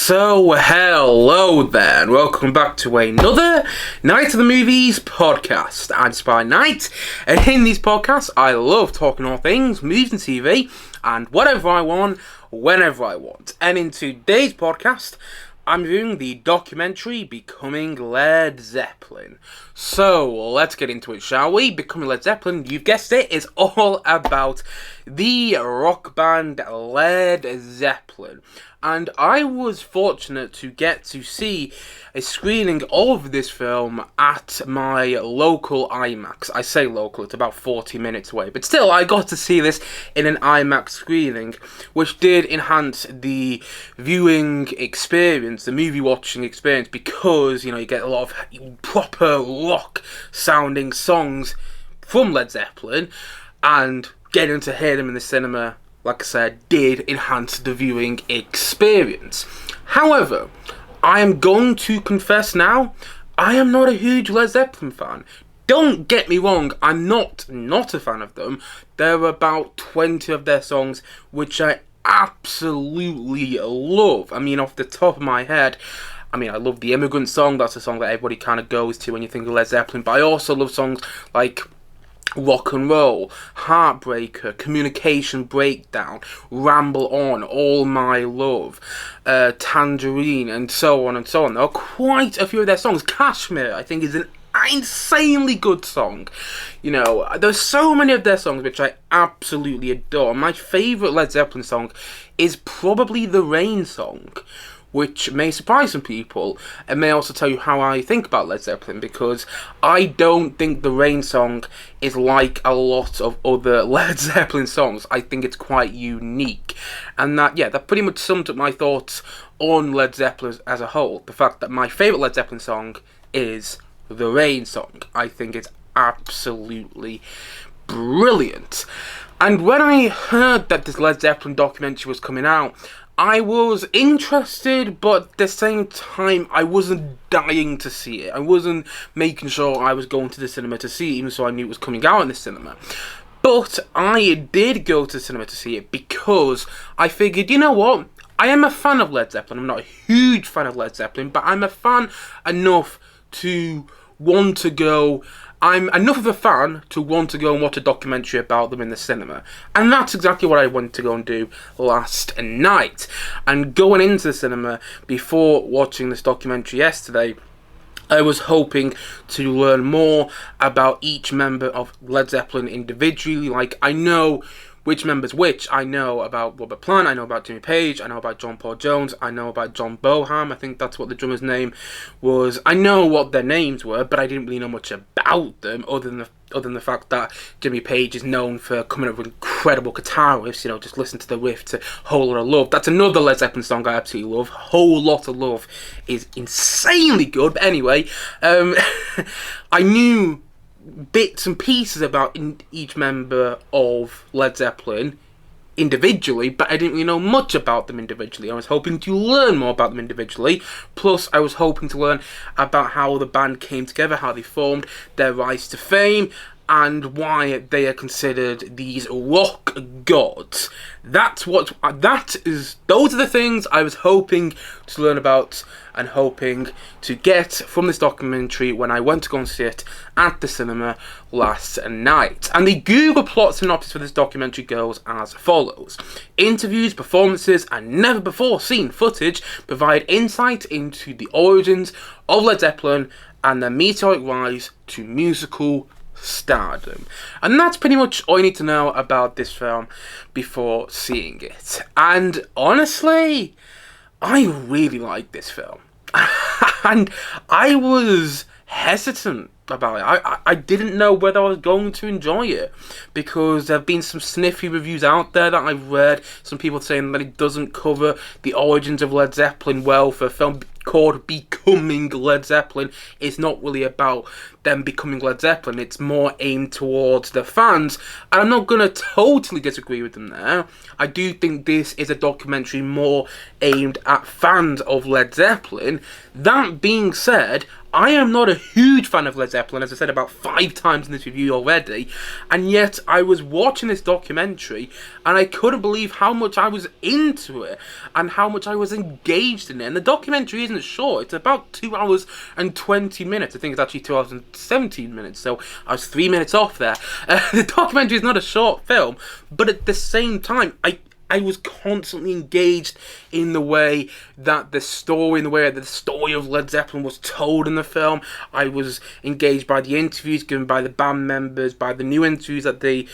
So, hello there, and welcome back to another Night of the Movies podcast. I'm Spy Knight, and in these podcasts, I love talking all things movies and TV, and whatever I want, whenever I want. And in today's podcast, I'm doing the documentary Becoming Led Zeppelin. So, let's get into it, shall we? Becoming Led Zeppelin, you've guessed it, is all about the rock band Led Zeppelin. And I was fortunate to get to see a screening of this film at my local IMAX. I say local, it's about 40 minutes away. But still, I got to see this in an IMAX screening, which did enhance the viewing experience, the movie watching experience, because, you get a lot of proper rock-sounding songs from Led Zeppelin, and getting to hear them in the cinema, like I said, did enhance the viewing experience. However, I am going to confess now, I am not a huge Led Zeppelin fan. Don't get me wrong, I'm not a fan of them. There are about 20 of their songs which I absolutely love. I mean, off the top of my head, I love the Immigrant Song. That's a song that everybody kind of goes to when you think of Led Zeppelin. But I also love songs like Rock and Roll, Heartbreaker, Communication Breakdown, Ramble On, All My Love, Tangerine, and so on and so on. There are quite a few of their songs. Kashmir, I think, is an insanely good song. There's so many of their songs which I absolutely adore. My favourite Led Zeppelin song is probably the Rain song, which may surprise some people, and may also tell you how I think about Led Zeppelin, because I don't think the Rain song is like a lot of other Led Zeppelin songs. I think it's quite unique, and that pretty much sums up my thoughts on Led Zeppelin as a whole. The fact that my favourite Led Zeppelin song is the Rain song. I think it's absolutely brilliant. And when I heard that this Led Zeppelin documentary was coming out, I was interested, but at the same time, I wasn't dying to see it. I wasn't making sure I was going to the cinema to see it, even so I knew it was coming out in the cinema. But I did go to the cinema to see it because I figured, you know what? I am a fan of Led Zeppelin. I'm not a huge fan of Led Zeppelin, but I'm a fan enough to want to go. I'm enough of a fan to want to go and watch a documentary about them in the cinema. And that's exactly what I wanted to go and do last night. And going into the cinema before watching this documentary yesterday, I was hoping to learn more about each member of Led Zeppelin individually. Like, I know which member's which. I know about Robert Plant, I know about Jimmy Page, I know about John Paul Jones, I know about John Bonham, I think that's what the drummer's name was. I know what their names were, but I didn't really know much about them, other than the fact that Jimmy Page is known for coming up with incredible guitar riffs. Just listen to the riff to Whole Lot of Love. That's another Led Zeppelin song I absolutely love. Whole Lot of Love is insanely good, but anyway, I knew bits and pieces about each member of Led Zeppelin individually, but I didn't really know much about them individually. I was hoping to learn more about them individually, plus I was hoping to learn about how the band came together, how they formed, their rise to fame, and why they are considered these rock gods. Those are the things I was hoping to learn about and hoping to get from this documentary when I went to go and see it at the cinema last night. And the Google plot synopsis for this documentary goes as follows. Interviews, performances, and never before seen footage provide insight into the origins of Led Zeppelin and their meteoric rise to musical stardom. And that's pretty much all you need to know about this film before seeing it. And honestly, I really like this film. And I was hesitant about it. I didn't know whether I was going to enjoy it, because there have been some sniffy reviews out there that I've read. Some people saying that it doesn't cover the origins of Led Zeppelin well for a film called Becoming Led Zeppelin. It's not really about them becoming Led Zeppelin, it's more aimed towards the fans, and I'm not going to totally disagree with them there. I do think this is a documentary more aimed at fans of Led Zeppelin. That being said, I am not a huge fan of Led Zeppelin, as I said about 5 times in this review already, and yet I was watching this documentary and I couldn't believe how much I was into it and how much I was engaged in it. And the documentary isn't short, it's about 2 hours and 20 minutes. I think it's actually 2 hours and 17 minutes, so I was 3 minutes off there. The documentary is not a short film, but at the same time, I was constantly engaged in the way that the story of Led Zeppelin was told in the film. I was engaged by the interviews given by the band members, by the new interviews that the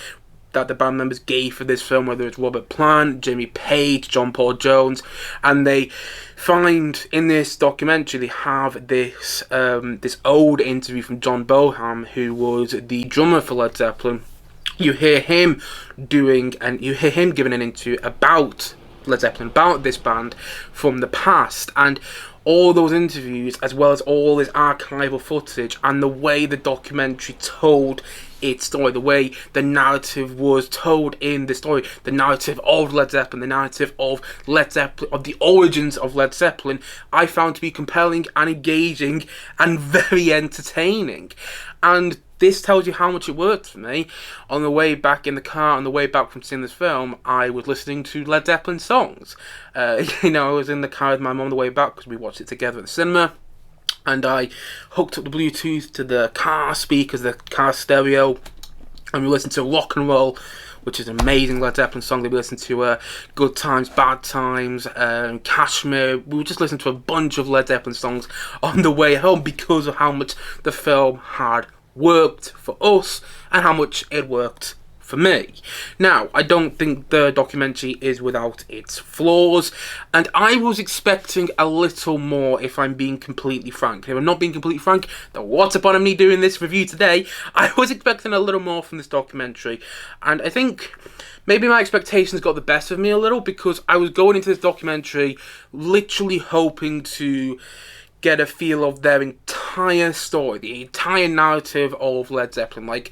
band members gave for this film, whether it's Robert Plant, Jimmy Page, John Paul Jones, and they find in this documentary they have this old interview from John Bonham, who was the drummer for Led Zeppelin. You hear him giving an interview about Led Zeppelin, about this band from the past, and all those interviews, as well as all this archival footage, and the way the documentary told its story, the way the narrative was told in the story, the narrative of Led Zeppelin, the narrative of Led Zeppelin, of the origins of Led Zeppelin, I found to be compelling and engaging and very entertaining. And this tells you how much it worked for me. On the way back in the car, on the way back from seeing this film, I was listening to Led Zeppelin songs. I was in the car with my mum on the way back because we watched it together at the cinema. And I hooked up the Bluetooth to the car speakers, the car stereo, and we listened to Rock and Roll, which is an amazing Led Zeppelin song. We listened to Good Times, Bad Times, Kashmir. We were just listening to a bunch of Led Zeppelin songs on the way home because of how much the film had worked for us and how much it worked for me. Now, I don't think the documentary is without its flaws, and I was expecting a little more, if I'm being completely frank. If I'm not being completely frank, then what's the point of me doing this review today? I was expecting a little more from this documentary, and I think maybe my expectations got the best of me a little, because I was going into this documentary literally hoping to get a feel of their entire story, the entire narrative of Led Zeppelin. Like,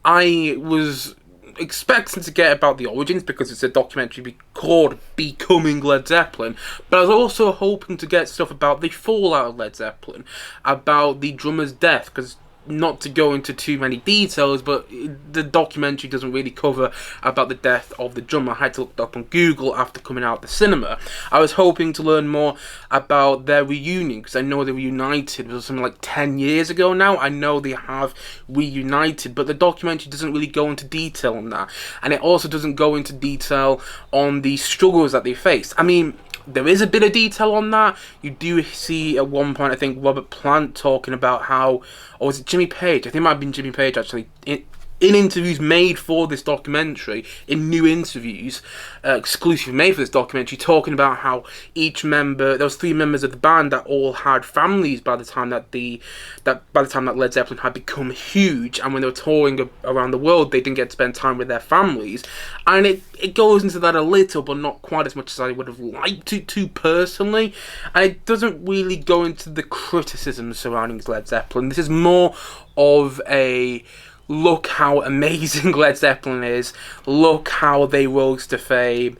I was expecting to get about the origins, because it's a documentary called Becoming Led Zeppelin, but I was also hoping to get stuff about the fallout of Led Zeppelin, about the drummer's death, because not to go into too many details, but the documentary doesn't really cover about the death of the drummer. I had to look it up on Google after coming out of the cinema. I was hoping to learn more about their reunion, because I know they reunited. It was something like 10 years ago now. I know they have reunited, but the documentary doesn't really go into detail on that. And it also doesn't go into detail on the struggles that they faced. I mean, there is a bit of detail on that. You do see at one point, I think, Robert Plant talking about how, or was it Jimmy Page? I think it might have been Jimmy Page, actually, in interviews made for this documentary, in new interviews, exclusively made for this documentary, talking about how each member, there was 3 members of the band that all had families by the time that Led Zeppelin had become huge, and when they were touring around the world, they didn't get to spend time with their families. And it goes into that a little, but not quite as much as I would have liked it to personally. And it doesn't really go into the criticism surrounding Led Zeppelin. This is more of a look how amazing Led Zeppelin is, look how they rose to fame,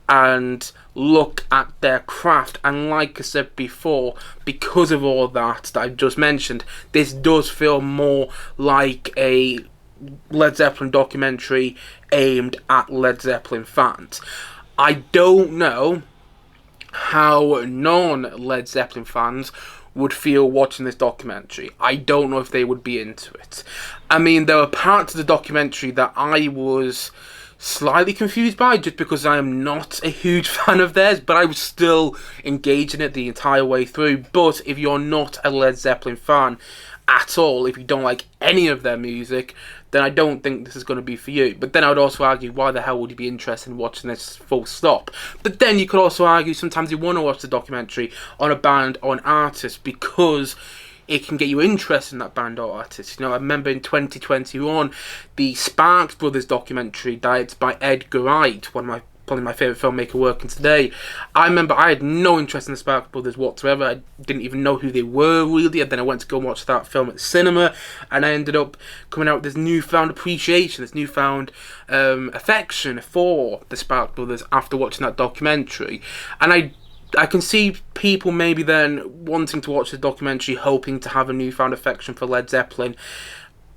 and look at their craft. And like I said before, because of all that I've just mentioned, this does feel more like a Led Zeppelin documentary aimed at Led Zeppelin fans. I don't know how non-Led Zeppelin fans would feel watching this documentary. I don't know if they would be into it. I mean, there were parts of the documentary that I was slightly confused by, just because I am not a huge fan of theirs, but I was still engaged in it the entire way through. But if you're not a Led Zeppelin fan at all, if you don't like any of their music, then I don't think this is going to be for you. But then I would also argue, why the hell would you be interested in watching this full stop? But then you could also argue sometimes you want to watch the documentary on a band or an artist because it can get you interested in that band or artist. You know, I remember in 2021, the Sparks Brothers documentary, directed by Edgar Wright, probably my favourite filmmaker working today. I remember I had no interest in the Sparks Brothers whatsoever. I didn't even know who they were really, and then I went to go and watch that film at the cinema, and I ended up coming out with this newfound appreciation, this newfound affection for the Sparks Brothers after watching that documentary. And I I can see people maybe then wanting to watch the documentary, hoping to have a newfound affection for Led Zeppelin,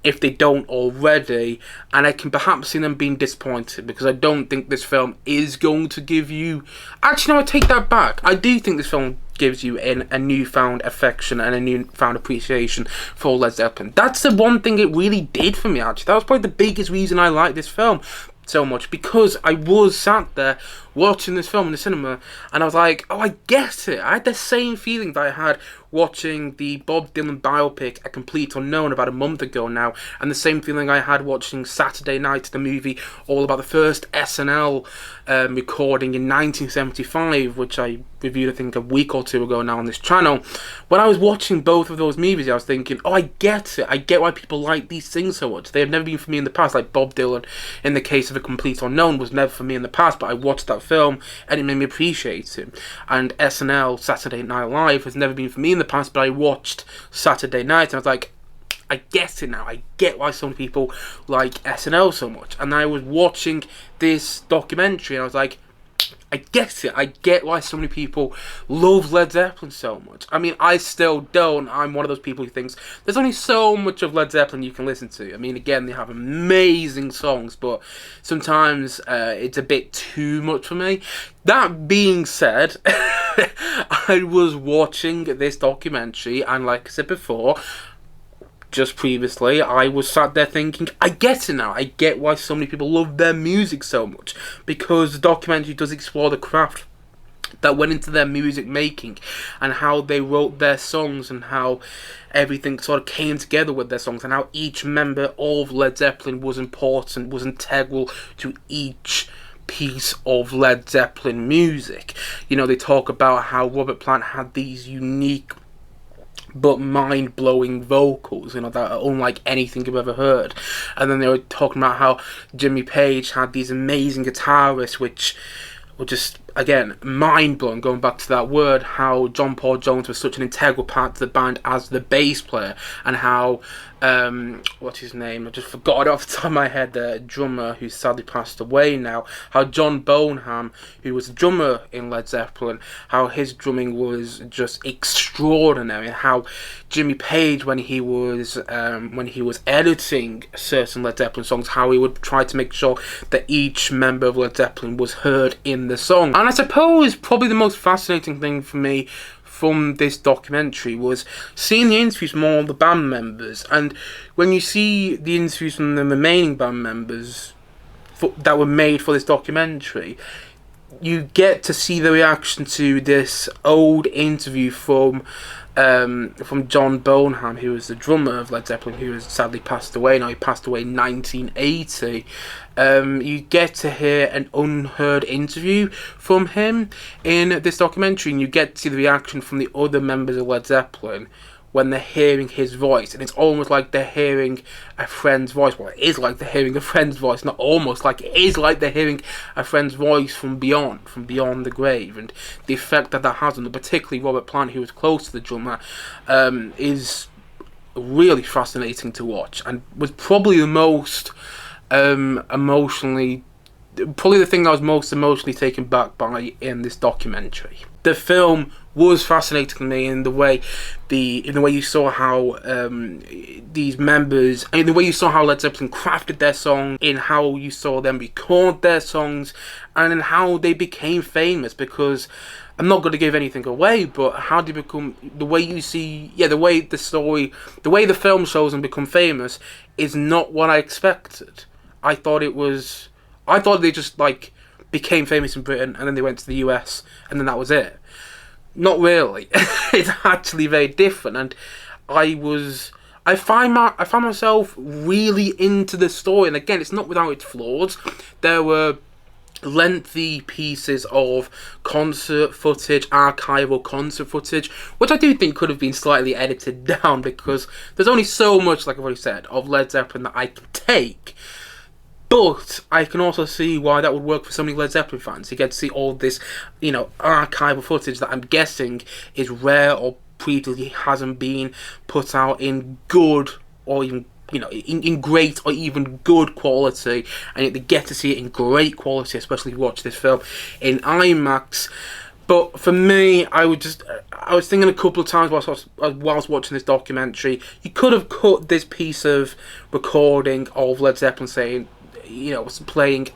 if they don't already, and I can perhaps see them being disappointed, because I don't think this film is going to give you... Actually, no, I take that back. I do think this film gives you a newfound affection and a newfound appreciation for Led Zeppelin. That's the one thing it really did for me, actually. That was probably the biggest reason I like this film so much, because I was sat there watching this film in the cinema, and I was like, oh, I get it. I had the same feeling that I had watching the Bob Dylan biopic A Complete Unknown about a month ago now, and the same feeling I had watching Saturday Night, the movie all about the first SNL recording in 1975, which I reviewed I think a week or two ago now on this channel. When I was watching both of those movies, I was thinking, oh, I get it. I get why people like these things so much. They have never been for me in the past. Like Bob Dylan, in the case of A Complete Unknown, was never for me in the past, but I watched that film and it made me appreciate him. And SNL, Saturday Night Live, has never been for me in the past, but I watched Saturday Night and I was like, I get it now. I get why some people like SNL so much. And I was watching this documentary and I was like, I get it. I get why so many people love Led Zeppelin so much. I mean, I still don't. I'm one of those people who thinks there's only so much of Led Zeppelin you can listen to. I mean, again, they have amazing songs, but sometimes it's a bit too much for me. That being said, I was watching this documentary, and like I said before, just previously, I was sat there thinking, I get it now. I get why so many people love their music so much, because the documentary does explore the craft that went into their music making and how they wrote their songs and how everything sort of came together with their songs and how each member of Led Zeppelin was important, was integral to each piece of Led Zeppelin music. You know, they talk about how Robert Plant had these unique but mind-blowing vocals, you know, that are unlike anything you've ever heard. And then they were talking about how Jimmy Page had these amazing guitarists, which were just, again, mind-blowing, going back to that word, how John Paul Jones was such an integral part to the band as the bass player, and how, what's his name? I just forgot it off the top of my head, the drummer who sadly passed away now, how John Bonham, who was a drummer in Led Zeppelin, how his drumming was just extraordinary, and how Jimmy Page, when he was editing certain Led Zeppelin songs, how he would try to make sure that each member of Led Zeppelin was heard in the song. And I suppose probably the most fascinating thing for me from this documentary was seeing the interviews from all the band members. And when you see the interviews from the remaining band members that were made for this documentary, you get to see the reaction to this old interview from John Bonham, who was the drummer of Led Zeppelin, who has sadly passed away. Now, he passed away in 1980. You get to hear an unheard interview from him in this documentary, and you get to see the reaction from the other members of Led Zeppelin when they're hearing his voice, and it's almost like they're hearing a friend's voice. Well, it is like they're hearing a friend's voice, not almost, like it is like they're hearing a friend's voice from beyond the grave, and the effect that has on them, particularly Robert Plant, who was close to the drummer, is really fascinating to watch, and was probably the most probably the thing I was most emotionally taken back by in this documentary. The film was fascinating to me in the way you saw how these members, in the way you saw how Led Zeppelin crafted their song, in how you saw them record their songs, and in how they became famous. Because I'm not going to give anything away, but how they become, the way you see, the way the story, the way the film shows them become famous is not what I expected. I thought they just like became famous in Britain and then they went to the US and then that was it. Not really. It's actually very different, and I find myself really into the story. And again, it's not without its flaws. There were lengthy pieces of concert footage, archival concert footage, which I do think could have been slightly edited down, because there's only so much, like I've already said, of Led Zeppelin that I can take. But I can also see why that would work for so many Led Zeppelin fans. You get to see all this, archival footage that I'm guessing is rare or previously hasn't been put out in good or even, in great or even good quality. And they get to see it in great quality, especially if you watch this film in IMAX. But for me, I was thinking a couple of times whilst watching this documentary, you could have cut this piece of recording of Led Zeppelin saying, playing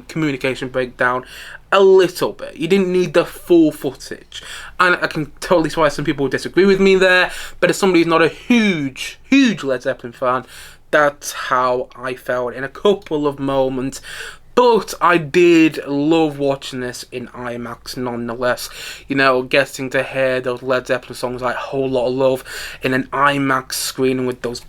Communication Breakdown a little bit. You didn't need the full footage. And I can totally see why some people would disagree with me there, but as somebody who's not a huge Led Zeppelin fan, that's how I felt in a couple of moments. But I did love watching this in IMAX nonetheless. Getting to hear those Led Zeppelin songs like Whole Lot of Love in an IMAX screening with those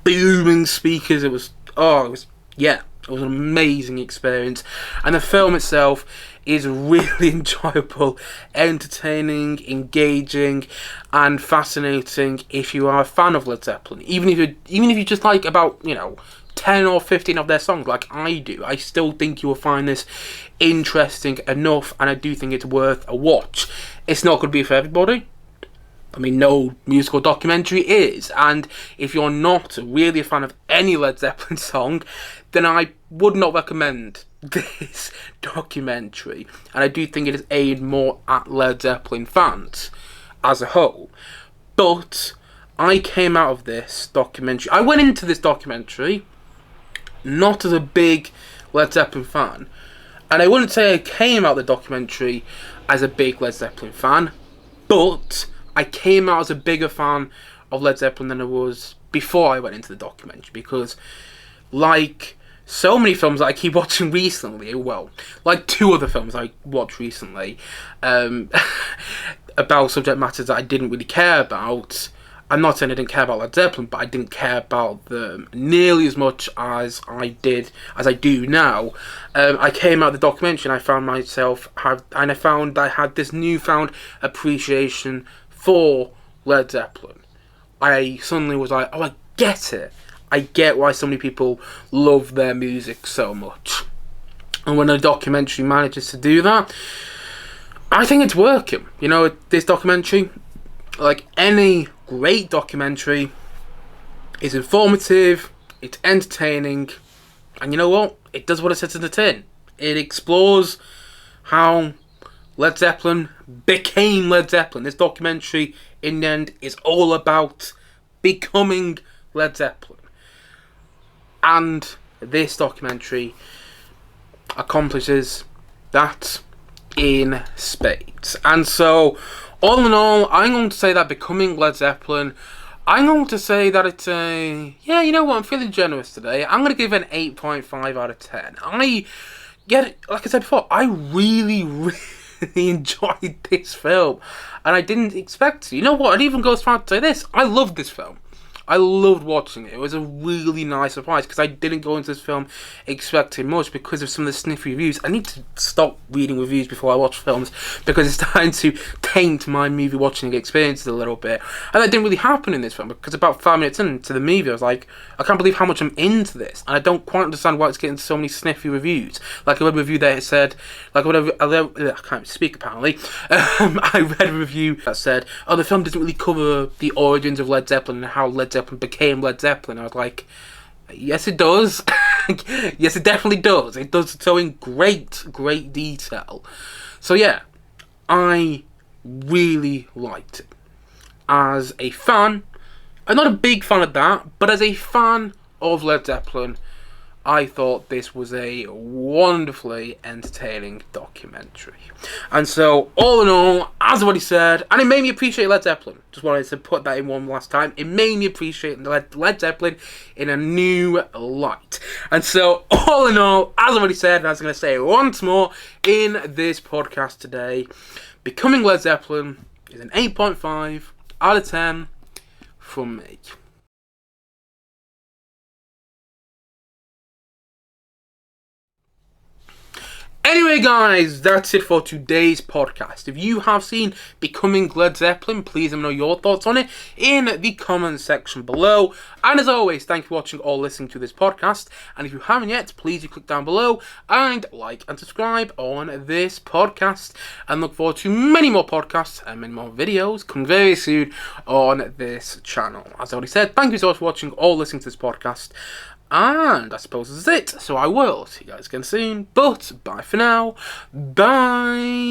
booming speakers. It was an amazing experience. And the film itself is really enjoyable, entertaining, engaging, and fascinating if you are a fan of Led Zeppelin. Even if you just like about 10 or 15 of their songs like I do, I still think you will find this interesting enough, and I do think it's worth a watch. It's not going to be for everybody. I mean, no musical documentary is, and if you're not really a fan of any Led Zeppelin song, then I would not recommend this documentary. And I do think it is aimed more at Led Zeppelin fans as a whole. But I came out of this documentary, I went into this documentary not as a big Led Zeppelin fan, and I wouldn't say I came out of the documentary as a big Led Zeppelin fan, but I came out as a bigger fan of Led Zeppelin than I was before I went into the documentary, because like so many films that I keep watching recently, well, like two other films I watched recently about subject matters that I didn't really care about. I'm not saying I didn't care about Led Zeppelin, but I didn't care about them nearly as much as I do now. I came out of the documentary and I found I had this newfound appreciation for Led Zeppelin. I suddenly was like, oh, I get it. I get why so many people love their music so much. And when a documentary manages to do that, I think it's working. This documentary, like any great documentary, is informative, it's entertaining, and you know what? It does what it says in the tin. It explores how Led Zeppelin became Led Zeppelin. This documentary, in the end, is all about becoming Led Zeppelin. And this documentary accomplishes that in spades. And so, all in all, I'm going to say that Becoming Led Zeppelin, I'm going to say that it's a... Yeah, you know what? I'm feeling generous today. I'm going to give it an 8.5 out of 10. Like I said before, I really enjoyed this film. And I didn't expect to. You know what? I'd even go as far to say this. I loved this film. I loved watching it. It was a really nice surprise because I didn't go into this film expecting much because of some of the sniffy reviews. I need to stop reading reviews before I watch films because it's starting to taint my movie watching experiences a little bit. And that didn't really happen in this film because about 5 minutes into the movie I was like, I can't believe how much I'm into this. And I don't quite understand why it's getting so many sniffy reviews. Like I read a review that said, I can't speak apparently. I read a review that said, oh, the film doesn't really cover the origins of Led Zeppelin and how Led Zeppelin became Led Zeppelin. I was like, yes it does. Yes it definitely does. It does so in great detail. So yeah, I really liked it. As a fan, I'm not a big fan of that, but as a fan of Led Zeppelin, I thought this was a wonderfully entertaining documentary. And so, all in all, as I already said, and it made me appreciate Led Zeppelin. Just wanted to put that in one last time. It made me appreciate Led Zeppelin in a new light. And so, all in all, as I already said, and I was going to say once more in this podcast today, Becoming Led Zeppelin is an 8.5 out of 10 from me. Anyway guys, that's it for today's podcast. If you have seen Becoming Led Zeppelin, please let me know your thoughts on it in the comment section below. And as always, thank you for watching or listening to this podcast. And if you haven't yet, please do click down below and like and subscribe on this podcast. And look forward to many more podcasts and many more videos coming very soon on this channel. As I already said, thank you so much for watching or listening to this podcast. And I suppose that's it. So I will see you guys again soon. But bye for now. Bye.